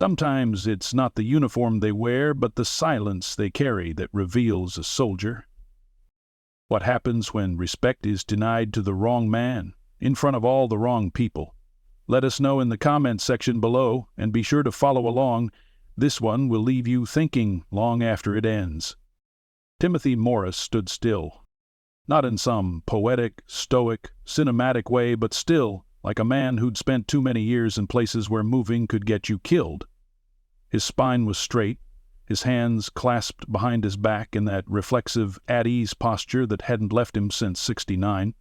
Sometimes it's not the uniform they wear, but the silence they carry that reveals a soldier. What happens when respect is denied to the wrong man, in front of all the wrong people? Let us know in the comments section below, and be sure to follow along. This one will leave you thinking long after it ends. Timothy Morris stood still. Not in some poetic, stoic, cinematic way, but still, like a man who'd spent too many years in places where moving could get you killed. His spine was straight, his hands clasped behind his back in that reflexive, at-ease posture that hadn't left him since '69.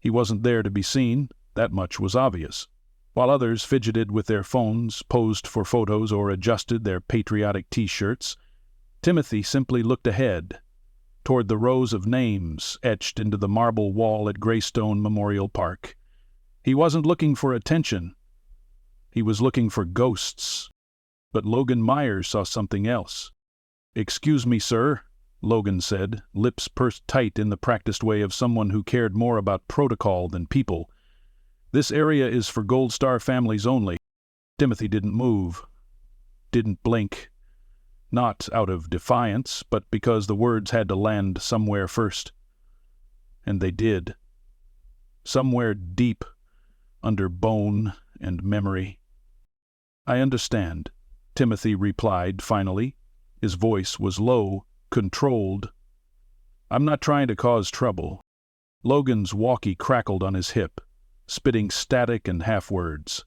He wasn't there to be seen, that much was obvious. While others fidgeted with their phones, posed for photos, or adjusted their patriotic T-shirts, Timothy simply looked ahead, toward the rows of names etched into the marble wall at Greystone Memorial Park. He wasn't looking for attention. He was looking for ghosts. But Logan Myers saw something else. "Excuse me, sir," Logan said, lips pursed tight in the practiced way of someone who cared more about protocol than people. "This area is for Gold Star families only." Timothy didn't move, didn't blink. Not out of defiance, but because the words had to land somewhere first. And they did. Somewhere deep, under bone and memory. "I understand," Timothy replied finally. His voice was low, controlled. "I'm not trying to cause trouble." Logan's walkie crackled on his hip, spitting static and half-words.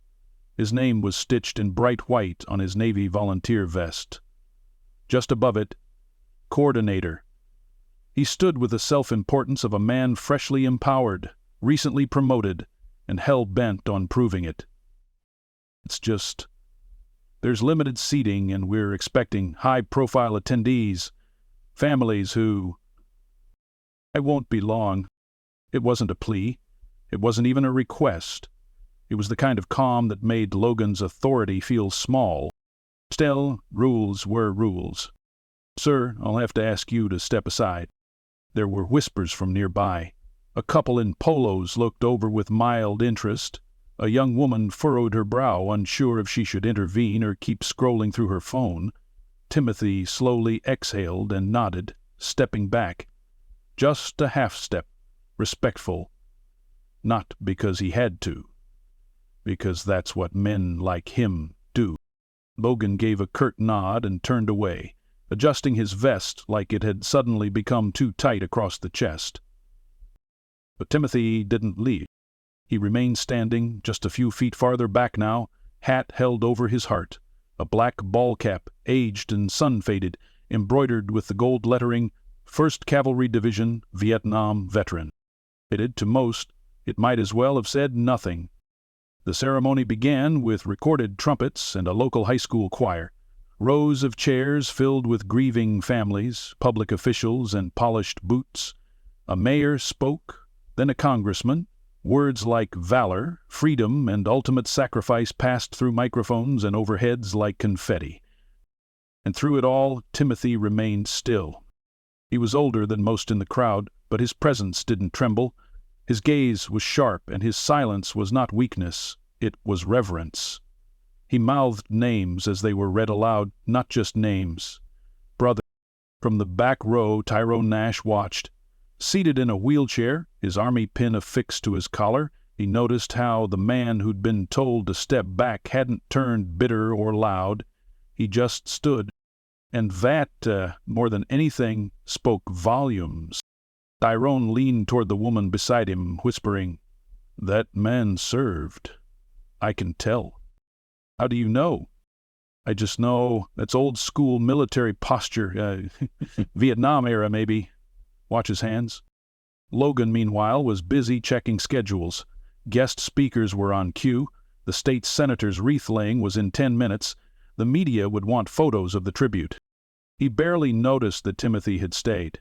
His name was stitched in bright white on his Navy volunteer vest. Just above it, Coordinator. He stood with the self-importance of a man freshly empowered, recently promoted, and hell-bent on proving it. "It's just, there's limited seating and we're expecting high-profile attendees, families who—" "I won't be long." It wasn't a plea. It wasn't even a request. It was the kind of calm that made Logan's authority feel small. Still, rules were rules. "Sir, I'll have to ask you to step aside." There were whispers from nearby. A couple in polos looked over with mild interest. A young woman furrowed her brow, unsure if she should intervene or keep scrolling through her phone. Timothy slowly exhaled and nodded, stepping back. Just a half-step, respectful. Not because he had to. Because that's what men like him do. Logan gave a curt nod and turned away, adjusting his vest like it had suddenly become too tight across the chest. But Timothy didn't leave. He remained standing, just a few feet farther back now, hat held over his heart, a black ball cap, aged and sun-faded, embroidered with the gold lettering, 1st Cavalry Division, Vietnam Veteran. Fitted to most, it might as well have said nothing. The ceremony began with recorded trumpets and a local high school choir. Rows of chairs filled with grieving families, public officials, and polished boots. A mayor spoke, then a congressman. Words like valor, freedom, and ultimate sacrifice passed through microphones and over heads like confetti. And through it all, Timothy remained still. He was older than most in the crowd, but his presence didn't tremble. His gaze was sharp, and his silence was not weakness, it was reverence. He mouthed names as they were read aloud, not just names. "Brother." From the back row, Tyrone Nash watched. Seated in a wheelchair, his army pin affixed to his collar, he noticed how the man who'd been told to step back hadn't turned bitter or loud. He just stood. And that, more than anything, spoke volumes. Tyrone leaned toward the woman beside him, whispering, "That man served. I can tell." "How do you know?" "I just know. That's old-school military posture. Vietnam era, maybe." Watch his hands. Logan, meanwhile, was busy checking schedules. Guest speakers were on cue. The state senator's wreath-laying was in 10 minutes. The media would want photos of the tribute. He barely noticed that Timothy had stayed.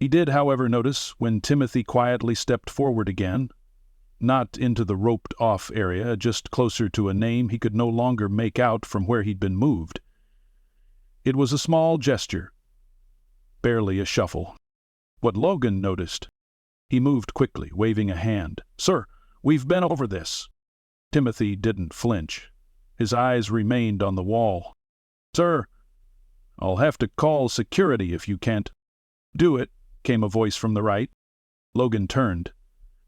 He did, however, notice when Timothy quietly stepped forward again, not into the roped-off area, just closer to a name he could no longer make out from where he'd been moved. It was a small gesture, barely a shuffle. What Logan noticed. He moved quickly, waving a hand. "Sir, we've been over this." Timothy didn't flinch. His eyes remained on the wall. "Sir, I'll have to call security if you can't." "Do it," came a voice from the right. Logan turned.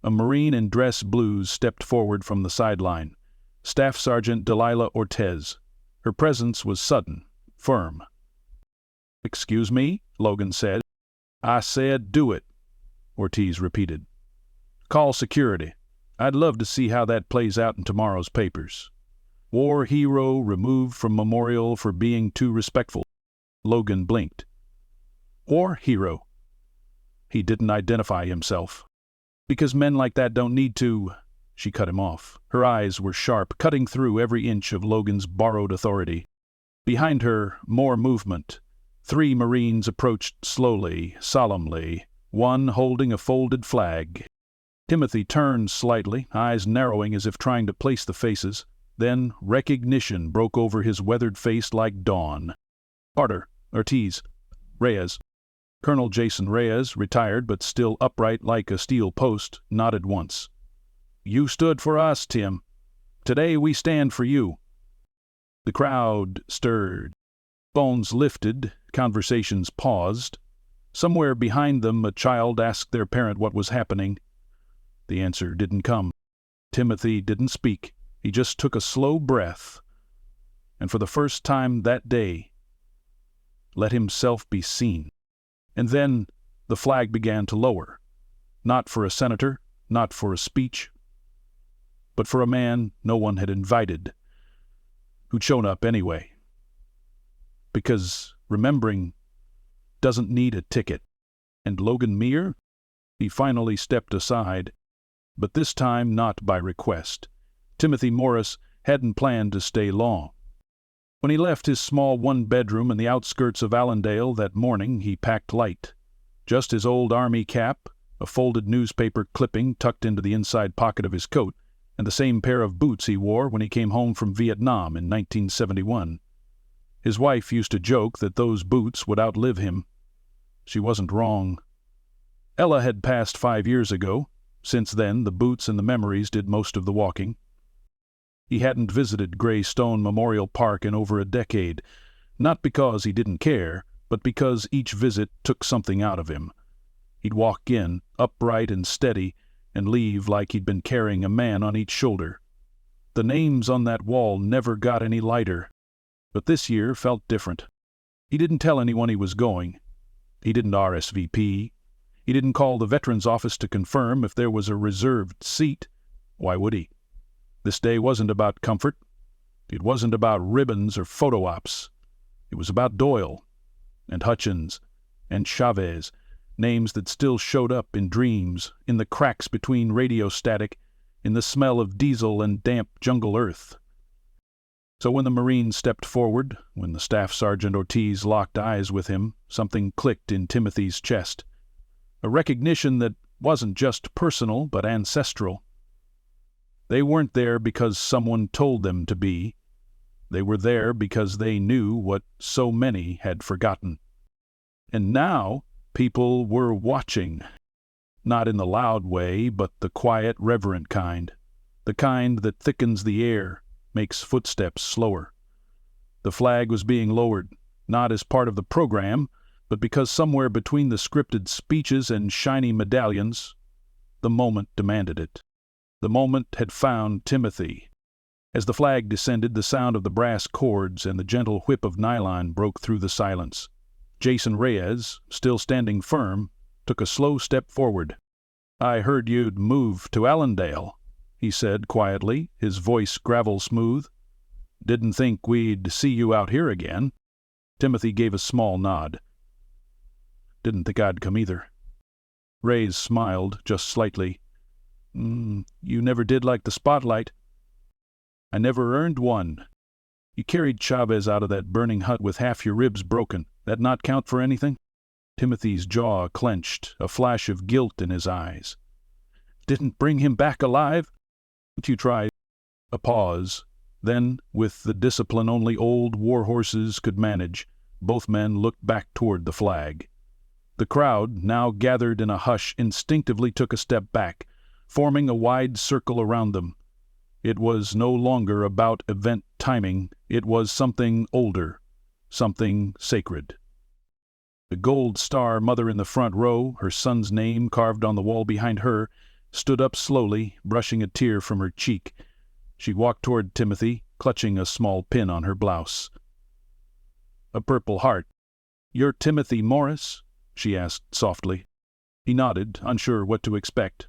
A Marine in dress blues stepped forward from the sideline. Staff Sergeant Delilah Ortez. Her presence was sudden, firm. "Excuse me," Logan said. "I said do it," Ortiz repeated. "Call security. I'd love to see how that plays out in tomorrow's papers. War hero removed from memorial for being too respectful." Logan blinked. "War hero?" He didn't identify himself. "Because men like that don't need to—" She cut him off. Her eyes were sharp, cutting through every inch of Logan's borrowed authority. Behind her, more movement. 3 Marines approached slowly, solemnly, one holding a folded flag. Timothy turned slightly, eyes narrowing as if trying to place the faces. Then recognition broke over his weathered face like dawn. "Carter, Ortiz, Reyes." Colonel Jason Reyes, retired but still upright like a steel post, nodded once. "You stood for us, Tim. Today we stand for you." The crowd stirred. Phones lifted, conversations paused. Somewhere behind them a child asked their parent what was happening. The answer didn't come. Timothy didn't speak. He just took a slow breath, and for the first time that day, let himself be seen. And then the flag began to lower. Not for a senator, not for a speech, but for a man no one had invited, who'd shown up anyway. Because remembering doesn't need a ticket. And Logan Meir? He finally stepped aside, but this time not by request. Timothy Morris hadn't planned to stay long. When he left his small one-bedroom in the outskirts of Allendale that morning, he packed light. Just his old Army cap, a folded newspaper clipping tucked into the inside pocket of his coat, and the same pair of boots he wore when he came home from Vietnam in 1971. His wife used to joke that those boots would outlive him. She wasn't wrong. Ella had passed 5 years ago. Since then, the boots and the memories did most of the walking. He hadn't visited Gray Stone Memorial Park in over a decade, not because he didn't care, but because each visit took something out of him. He'd walk in, upright and steady, and leave like he'd been carrying a man on each shoulder. The names on that wall never got any lighter, but this year felt different. He didn't tell anyone he was going. He didn't RSVP. He didn't call the Veterans Office to confirm if there was a reserved seat. Why would he? This day wasn't about comfort. It wasn't about ribbons or photo ops. It was about Doyle and Hutchins and Chavez, names that still showed up in dreams, in the cracks between radio static, in the smell of diesel and damp jungle earth. So when the Marine stepped forward, when the Staff Sergeant Ortiz locked eyes with him, something clicked in Timothy's chest. A recognition that wasn't just personal but ancestral. They weren't there because someone told them to be. They were there because they knew what so many had forgotten. And now people were watching. Not in the loud way, but the quiet, reverent kind. The kind that thickens the air, makes footsteps slower. The flag was being lowered, not as part of the program, but because somewhere between the scripted speeches and shiny medallions, the moment demanded it. The moment had found Timothy. As the flag descended, the sound of the brass cords and the gentle whip of nylon broke through the silence. Jason Reyes, still standing firm, took a slow step forward. "I heard you'd moved to Allendale," he said quietly, his voice gravel-smooth. "Didn't think we'd see you out here again." Timothy gave a small nod. "Didn't think I'd come either." Reyes smiled, just slightly. You never did like the spotlight." "I never earned one. You carried Chavez out of that burning hut with half your ribs broken. That not count for anything?" Timothy's jaw clenched, a flash of guilt in his eyes. "Didn't bring him back alive?" "But you tried." A pause. Then, with the discipline only old war horses could manage, both men looked back toward the flag. The crowd, now gathered in a hush, instinctively took a step back, forming a wide circle around them. It was no longer about event timing. It was something older, something sacred. The gold star mother in the front row, her son's name carved on the wall behind her, stood up slowly, brushing a tear from her cheek. She walked toward Timothy, clutching a small pin on her blouse. A Purple Heart. "You're Timothy Morris?" she asked softly. He nodded, unsure what to expect.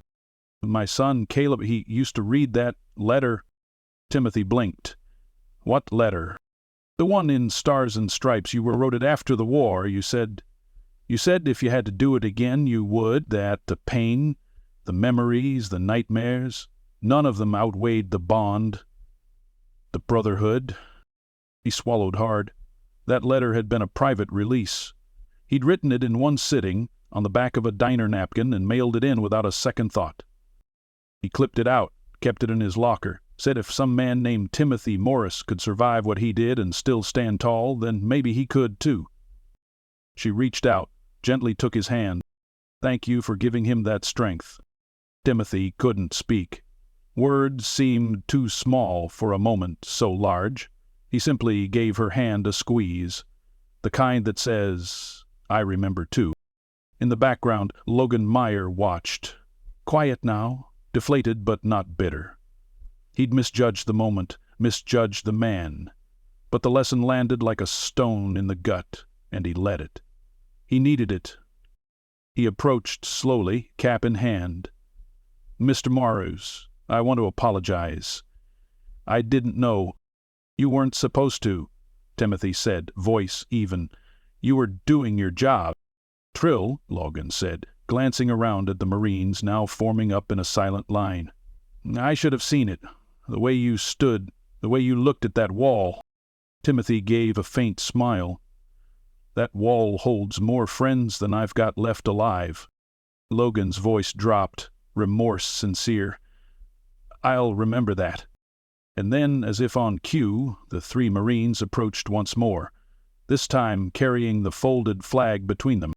"My son, Caleb, he used to read that letter." Timothy blinked. "What letter?" "The one in Stars and Stripes. You wrote it after the war. You said if you had to do it again, you would, that the pain, the memories, the nightmares, none of them outweighed the bond, the brotherhood." He swallowed hard. That letter had been a private release. He'd written it in one sitting, on the back of a diner napkin, and mailed it in without a second thought. He clipped it out, kept it in his locker, said if some man named Timothy Morris could survive what he did and still stand tall, then maybe he could too. She reached out, gently took his hand. "Thank you for giving him that strength." Timothy couldn't speak. Words seemed too small for a moment so large. He simply gave her hand a squeeze, the kind that says, "I remember too." In the background, Logan Meyer watched. Quiet now, deflated but not bitter. He'd misjudged the moment, misjudged the man. But the lesson landed like a stone in the gut, and he let it. He needed it. He approached slowly, cap in hand. "Mr. Morris, I want to apologize. I didn't know." "You weren't supposed to," Timothy said, voice even. "You were doing your job." "Trill," Logan said, glancing around at the Marines now forming up in a silent line. "I should have seen it. The way you stood, the way you looked at that wall." Timothy gave a faint smile. "That wall holds more friends than I've got left alive." Logan's voice dropped, remorse sincere. "I'll remember that." And then, as if on cue, the three Marines approached once more, this time carrying the folded flag between them.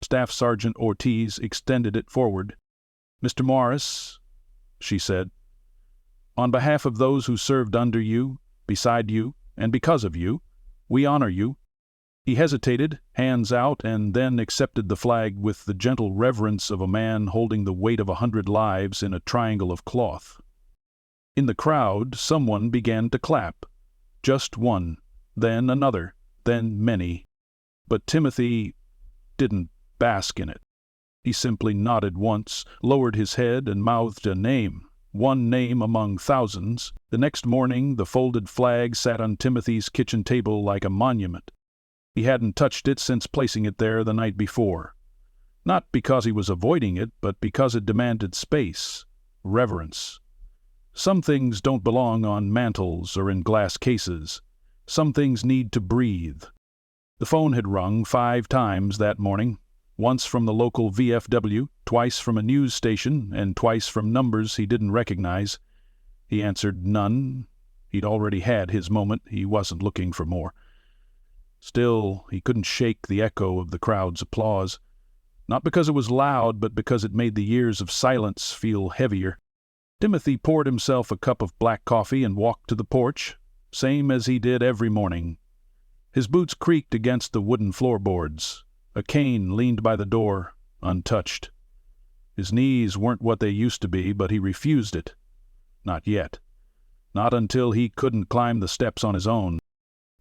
Staff Sergeant Ortiz extended it forward. "Mr. Morris," she said, "on behalf of those who served under you, beside you, and because of you, we honor you." He hesitated, hands out, and then accepted the flag with the gentle reverence of a man holding the weight of 100 lives in a triangle of cloth. In the crowd, someone began to clap. Just one, then another, then many. But Timothy didn't bask in it. He simply nodded once, lowered his head, and mouthed a name. One name among thousands. The next morning, the folded flag sat on Timothy's kitchen table like a monument. He hadn't touched it since placing it there the night before. Not because he was avoiding it, but because it demanded space, reverence. Some things don't belong on mantels or in glass cases. Some things need to breathe. The phone had rung 5 times that morning, once from the local VFW, twice from a news station, and twice from numbers he didn't recognize. He answered none. He'd already had his moment. He wasn't looking for more. Still, he couldn't shake the echo of the crowd's applause. Not because it was loud, but because it made the years of silence feel heavier. Timothy poured himself a cup of black coffee and walked to the porch, same as he did every morning. His boots creaked against the wooden floorboards. A cane leaned by the door, untouched. His knees weren't what they used to be, but he refused it. Not yet. Not until he couldn't climb the steps on his own.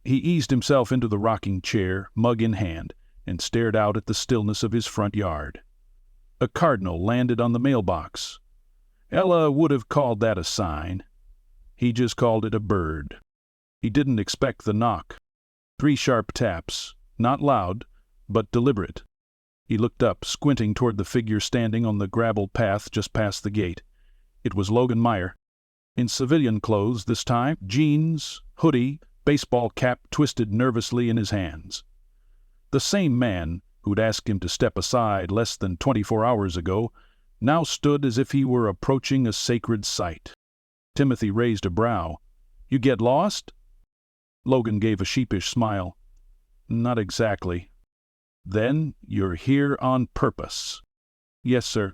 He eased himself into the rocking chair, mug in hand, and stared out at the stillness of his front yard. A cardinal landed on the mailbox. Ella would have called that a sign. He just called it a bird. He didn't expect the knock. 3 sharp taps, not loud, but deliberate. He looked up, squinting toward the figure standing on the gravel path just past the gate. It was Logan Meyer. In civilian clothes this time, jeans, hoodie, baseball cap twisted nervously in his hands. The same man who'd asked him to step aside less than 24 hours ago now stood as if he were approaching a sacred site. Timothy raised a brow. "You get lost?" Logan gave a sheepish smile. "Not exactly." "Then you're here on purpose." "Yes, sir."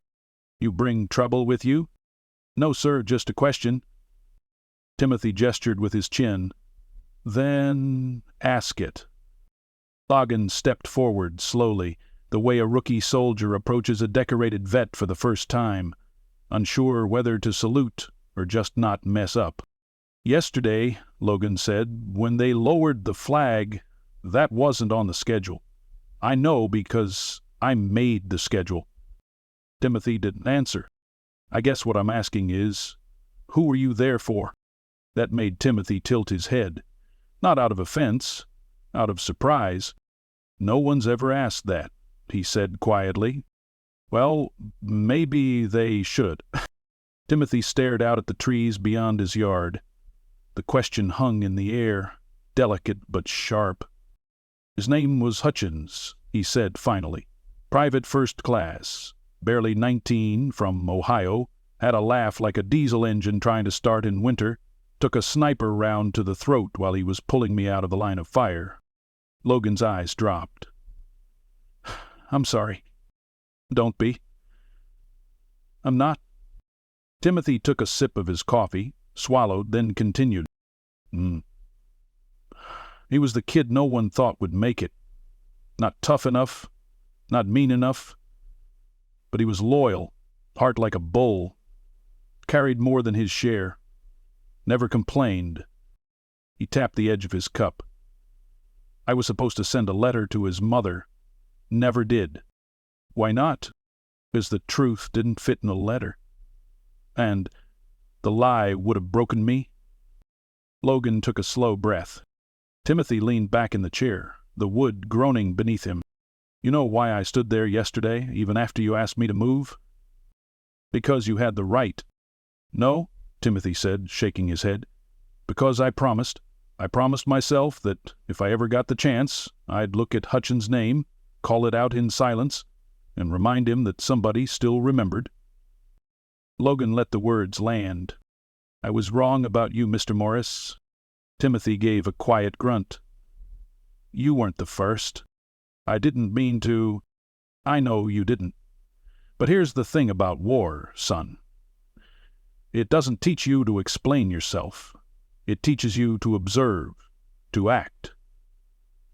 "You bring trouble with you?" "No, sir, just a question." Timothy gestured with his chin. Then ask it. Logan stepped forward slowly, the way a rookie soldier approaches a decorated vet for the first time, unsure whether to salute or just not mess up. Yesterday, Logan said, when they lowered the flag, that wasn't on the schedule. I know because I made the schedule. Timothy didn't answer. I guess what I'm asking is, who were you there for? That made Timothy tilt his head. Not out of offense, out of surprise. No one's ever asked that, he said quietly. Well, maybe they should. Timothy stared out at the trees beyond his yard. The question hung in the air, delicate but sharp. His name was Hutchins, he said finally. Private first class, barely 19, from Ohio, had a laugh like a diesel engine trying to start in winter, took a sniper round to the throat while he was pulling me out of the line of fire. Logan's eyes dropped. I'm sorry. Don't be. I'm not. Timothy took a sip of his coffee, swallowed, then continued. He was the kid no one thought would make it. Not tough enough, not mean enough, but he was loyal, heart like a bull, carried more than his share, never complained. He tapped the edge of his cup. I was supposed to send a letter to his mother. Never did. Why not? Because the truth didn't fit in a letter. And the lie would have broken me. Logan took a slow breath. Timothy leaned back in the chair, the wood groaning beneath him. You know why I stood there yesterday, even after you asked me to move? Because you had the right. No, Timothy said, shaking his head. Because I promised. I promised myself that if I ever got the chance, I'd look at Hutchins' name, call it out in silence, and remind him that somebody still remembered. Logan let the words land. I was wrong about you, Mr. Morris. Timothy gave a quiet grunt. You weren't the first. I didn't mean to. I know you didn't. But here's the thing about war, son. It doesn't teach you to explain yourself. It teaches you to observe, to act,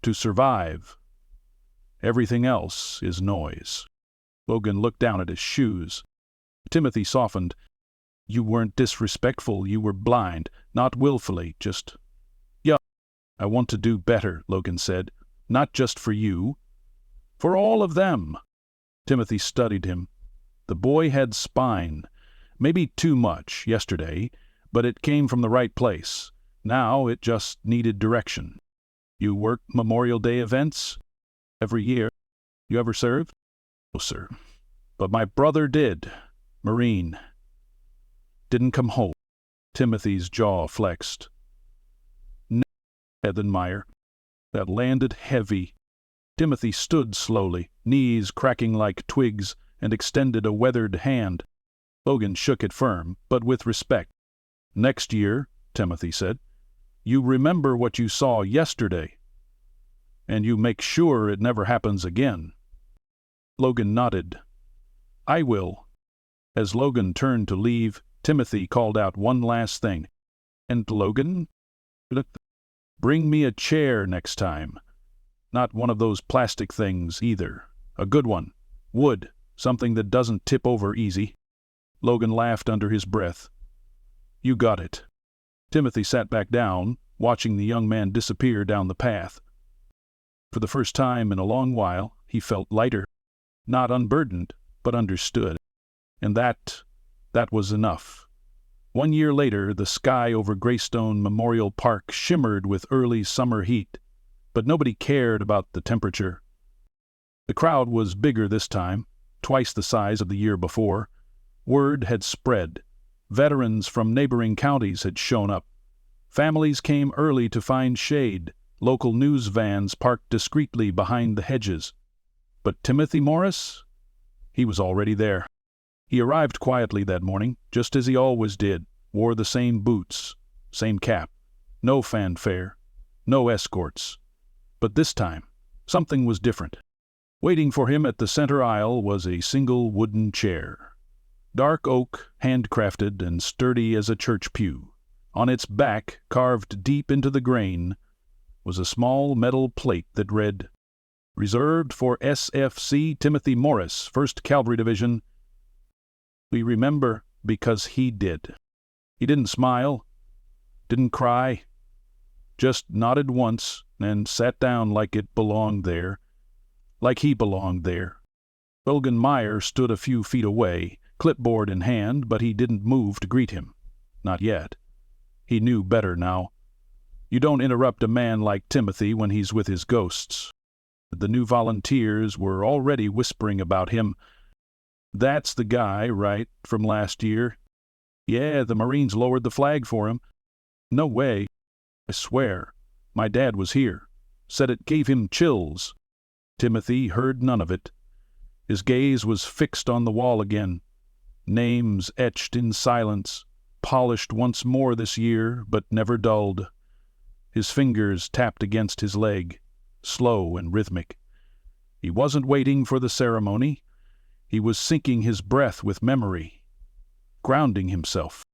to survive. Everything else is noise. Logan looked down at his shoes. Timothy softened. You weren't disrespectful, you were blind, not willfully, just... Yeah, I want to do better, Logan said. Not just for you. For all of them. Timothy studied him. The boy had spine. Maybe too much yesterday, but it came from the right place. Now it just needed direction. You work Memorial Day events? Every year. You ever served? No, sir. But my brother did. Marine. Didn't come home. Timothy's jaw flexed. No, Ethenmeyer. That landed heavy. Timothy stood slowly, knees cracking like twigs, and extended a weathered hand. Logan shook it firm, but with respect. Next year, Timothy said, you remember what you saw yesterday, and you make sure it never happens again. Logan nodded. I will. As Logan turned to leave, Timothy called out one last thing. And Logan? Bring me a chair next time. Not one of those plastic things either. A good one. Wood. Something that doesn't tip over easy. Logan laughed under his breath. You got it. Timothy sat back down, watching the young man disappear down the path. For the first time in a long while, he felt lighter. Not unburdened, but understood. And that was enough. 1 year later, the sky over Greystone Memorial Park shimmered with early summer heat, but nobody cared about the temperature. The crowd was bigger this time, twice the size of the year before. Word had spread. Veterans from neighboring counties had shown up. Families came early to find shade. Local news vans parked discreetly behind the hedges. But Timothy Morris? He was already there. He arrived quietly that morning, just as he always did, wore the same boots, same cap. No fanfare, no escorts. But this time, something was different. Waiting for him at the center aisle was a single wooden chair. Dark oak, handcrafted and sturdy as a church pew. On its back, carved deep into the grain, was a small metal plate that read, "Reserved for SFC Timothy Morris, 1st Cavalry Division." We remember because he did. He didn't smile, didn't cry, just nodded once and sat down like it belonged there, like he belonged there. Logan Meyer stood a few feet away, clipboard in hand, but he didn't move to greet him. Not yet. He knew better now. You don't interrupt a man like Timothy when he's with his ghosts. The new volunteers were already whispering about him. "That's the guy, right, from last year? Yeah, the Marines lowered the flag for him." "No way. I swear. My dad was here. Said it gave him chills." Timothy heard none of it. His gaze was fixed on the wall again. Names etched in silence, polished once more this year, but never dulled. His fingers tapped against his leg, slow and rhythmic. He wasn't waiting for the ceremony. He was sinking his breath with memory, grounding himself.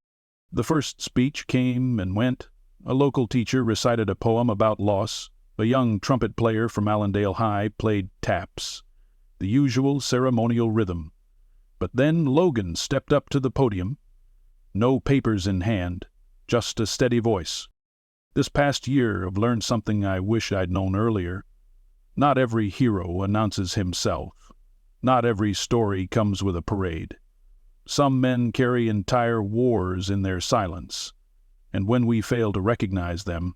The first speech came and went. A local teacher recited a poem about loss. A young trumpet player from Allendale High played taps, the usual ceremonial rhythm. But then Logan stepped up to the podium. No papers in hand, just a steady voice. "This past year I've learned something I wish I'd known earlier. Not every hero announces himself. Not every story comes with a parade. Some men carry entire wars in their silence, and when we fail to recognize them,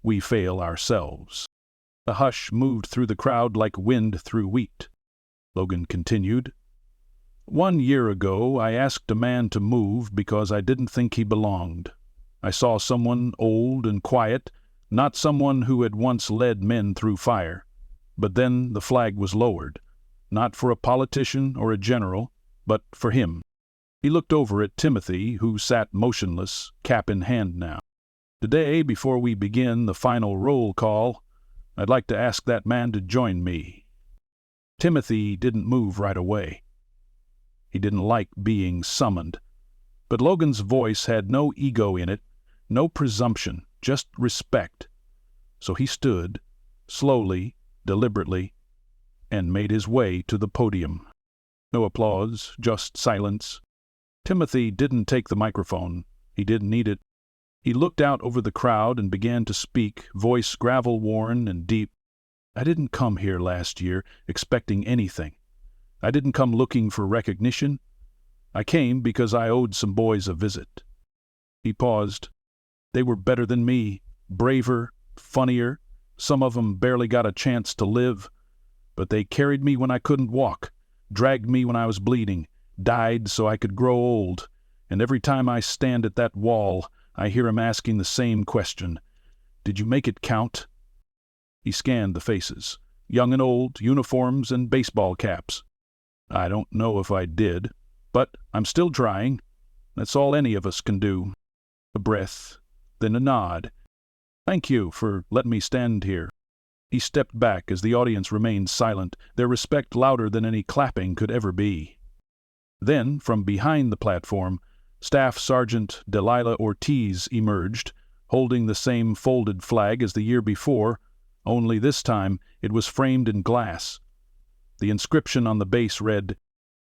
we fail ourselves." A hush moved through the crowd like wind through wheat. Logan continued, "1 year ago I asked a man to move because I didn't think he belonged. I saw someone old and quiet, not someone who had once led men through fire. But then the flag was lowered, not for a politician or a general, but for him." He looked over at Timothy, who sat motionless, cap in hand now. "Today, before we begin the final roll call, I'd like to ask that man to join me." Timothy didn't move right away. He didn't like being summoned. But Logan's voice had no ego in it, no presumption, just respect. So he stood, slowly, deliberately, and made his way to the podium. No applause, just silence. Timothy didn't take the microphone. He didn't need it. He looked out over the crowd and began to speak, voice gravel-worn and deep. "I didn't come here last year expecting anything. I didn't come looking for recognition. I came because I owed some boys a visit." He paused. "They were better than me, braver, funnier. Some of them barely got a chance to live. But they carried me when I couldn't walk, dragged me when I was bleeding, died so I could grow old. And every time I stand at that wall, I hear him asking the same question. Did you make it count?" He scanned the faces, young and old, uniforms and baseball caps. "I don't know if I did, but I'm still trying. That's all any of us can do." A breath, then a nod. "Thank you for letting me stand here." He stepped back as the audience remained silent, their respect louder than any clapping could ever be. Then, from behind the platform, Staff Sergeant Delilah Ortiz emerged, holding the same folded flag as the year before, only this time it was framed in glass. The inscription on the base read,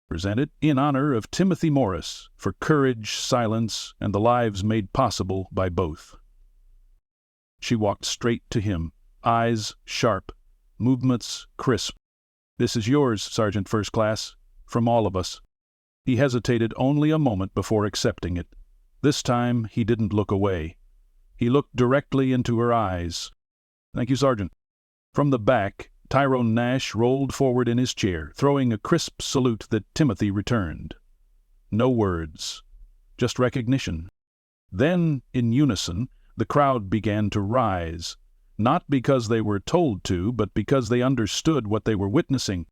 "Presented in honor of Timothy Morris for courage, silence, and the lives made possible by both." She walked straight to him, eyes sharp, movements crisp. "This is yours, Sergeant First Class, from all of us." He hesitated only a moment before accepting it. This time he didn't look away. He looked directly into her eyes. "Thank you, Sergeant." From the back, Tyrone Nash rolled forward in his chair, throwing a crisp salute that Timothy returned. No words, just recognition. Then, in unison, the crowd began to rise, not because they were told to, but because they understood what they were witnessing.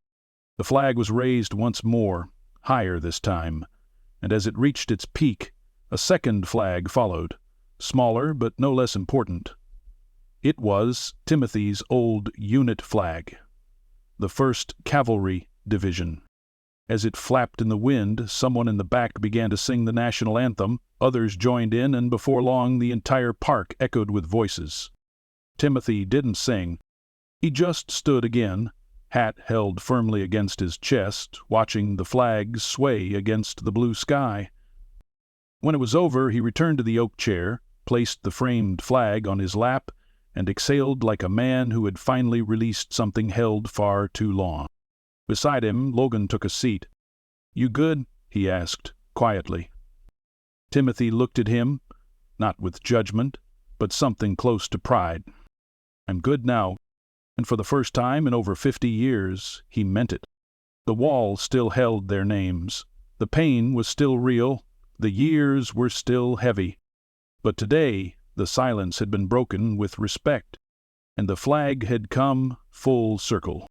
The flag was raised once more, higher this time, and as it reached its peak, a second flag followed, smaller but no less important. It was Timothy's old unit flag, the 1st Cavalry Division. As it flapped in the wind, someone in the back began to sing the national anthem, others joined in, and before long the entire park echoed with voices. Timothy didn't sing. He just stood again, hat held firmly against his chest, watching the flags sway against the blue sky. When it was over, he returned to the oak chair, placed the framed flag on his lap, and exhaled like a man who had finally released something held far too long. Beside him, Logan took a seat. "You good?" he asked, quietly. Timothy looked at him, not with judgment, but something close to pride. "I'm good now." And for the first time in over 50 years, he meant it. The wall still held their names. The pain was still real. The years were still heavy. But today, the silence had been broken with respect, and the flag had come full circle.